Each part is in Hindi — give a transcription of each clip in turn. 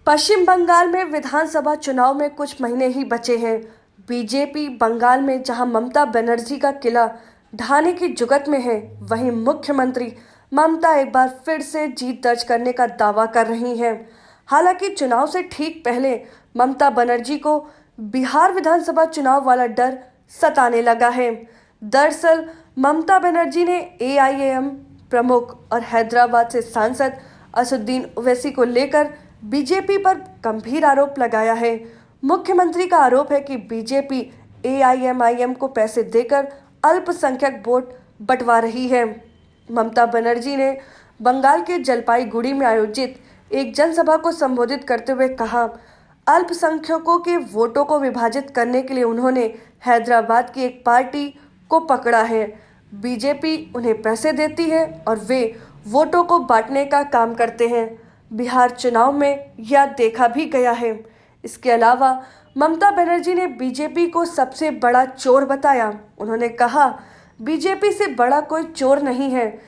पश्चिम बंगाल में विधानसभा चुनाव में कुछ महीने ही बचे हैं। बीजेपी बंगाल में जहां ममता बनर्जी का किला ढाने की जुगत में है, वहीं मुख्यमंत्री ममता एक बार फिर से जीत दर्ज करने का दावा कर रही हैं। हालांकि चुनाव से ठीक पहले ममता बनर्जी को बिहार विधानसभा चुनाव वाला डर सताने लगा है। दरअसल ममता बनर्जी ने एआईएम प्रमुख और हैदराबाद से सांसद असदुद्दीन ओवैसी को लेकर बीजेपी पर गंभीर आरोप लगाया है। मुख्यमंत्री का आरोप है कि बीजेपी एआईएमआईएम को पैसे देकर अल्पसंख्यक वोट बंटवा रही है। ममता बनर्जी ने बंगाल के जलपाईगुड़ी में आयोजित एक जनसभा को संबोधित करते हुए कहा, अल्पसंख्यकों के वोटों को विभाजित करने के लिए उन्होंने हैदराबाद की एक पार्टी को पकड़ा है। बीजेपी उन्हें पैसे देती है और वे वोटों को बांटने का काम करते हैं। बिहार चुनाव में यह देखा भी गया है। इसके अलावा ममता बनर्जी ने बीजेपी को सबसे बड़ा चोर बताया। उन्होंने कहा, बीजेपी से बड़ा कोई चोर नहीं है,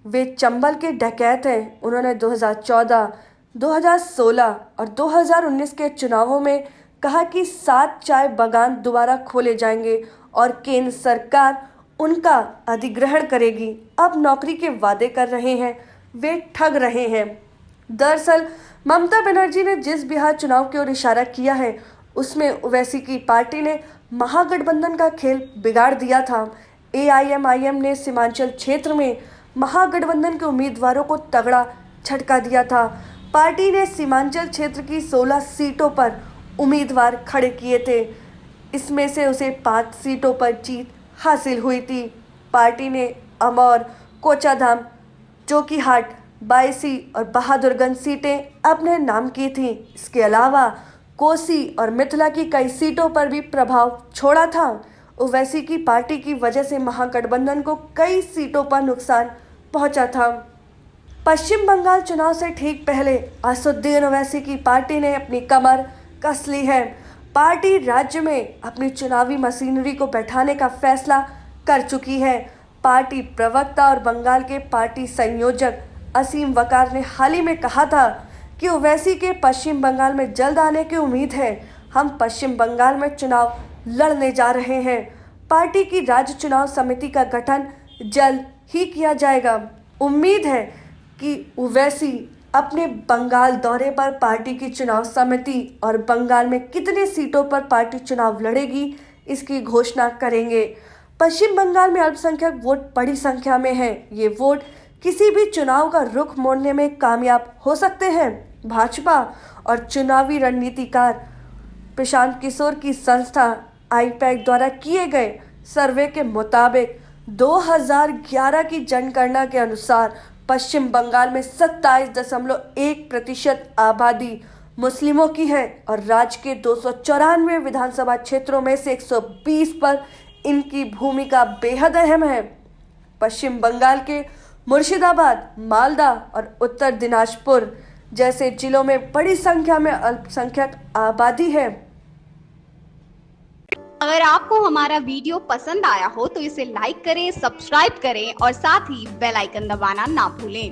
वे चंबल के डकैत हैं। उन्होंने 2014, 2016 और 2019 के चुनावों में कहा कि 7 चाय बागान दोबारा खोले जाएंगे और केंद्र सरकार उनका अधिग्रहण करेगी। अब नौकरी के वादे कर रहे हैं, वे ठग रहे हैं। दरअसल ममता बनर्जी ने जिस बिहार चुनाव की ओर इशारा किया है, उसमें ओवैसी की पार्टी ने महागठबंधन का खेल बिगाड़ दिया था। एआईएमआईएम ने सीमांचल क्षेत्र में महागठबंधन के उम्मीदवारों को तगड़ा झटका दिया था। पार्टी ने सीमांचल क्षेत्र की 16 सीटों पर उम्मीदवार खड़े किए थे। इसमें से उसे 5 सीटों पर जीत हासिल हुई थी। पार्टी ने अमौर, कोचाधाम, जोकीहाट, बायसी और बहादुरगंज सीटें अपने नाम की थीं। इसके अलावा कोसी और मिथिला की कई सीटों पर भी प्रभाव छोड़ा था। ओवैसी की पार्टी की वजह से महागठबंधन को कई सीटों पर नुकसान पहुंचा था। पश्चिम बंगाल चुनाव से ठीक पहले असदुद्दीन ओवैसी की पार्टी ने अपनी कमर कस ली है। पार्टी राज्य में अपनी चुनावी मशीनरी को बैठाने का फैसला कर चुकी है। पार्टी प्रवक्ता और बंगाल के पार्टी संयोजक असीम वकार ने हाल ही में कहा था कि ओवैसी के पश्चिम बंगाल में जल्द आने की उम्मीद है। हम पश्चिम बंगाल में चुनाव लड़ने जा रहे हैं। पार्टी की राज्य चुनाव समिति का गठन जल्द ही किया जाएगा। उम्मीद है कि ओवैसी अपने बंगाल दौरे पर पार्टी की चुनाव समिति और बंगाल में कितने सीटों पर पार्टी चुनाव लड़ेगी, इसकी घोषणा करेंगे। पश्चिम बंगाल में अल्पसंख्यक वोट बड़ी संख्या में है। ये वोट किसी भी चुनाव का रुख मोड़ने में कामयाब हो सकते हैं। भाजपा और चुनावी रणनीतिकार प्रशांत किशोर की संस्था आईपैक द्वारा किए गए सर्वे के मुताबिक 2011 की जनगणना के अनुसार पश्चिम बंगाल में 27.1% आबादी मुस्लिमों की है और राज्य के 294 विधानसभा क्षेत्रों में से 120 पर इनकी भूमिका बेहद अहम है। पश्चिम बंगाल के मुर्शिदाबाद, मालदा और उत्तर दिनाजपुर जैसे जिलों में बड़ी संख्या में अल्पसंख्यक आबादी है। अगर आपको हमारा वीडियो पसंद आया हो तो इसे लाइक करें, सब्सक्राइब करें और साथ ही बेल आइकन दबाना ना भूलें।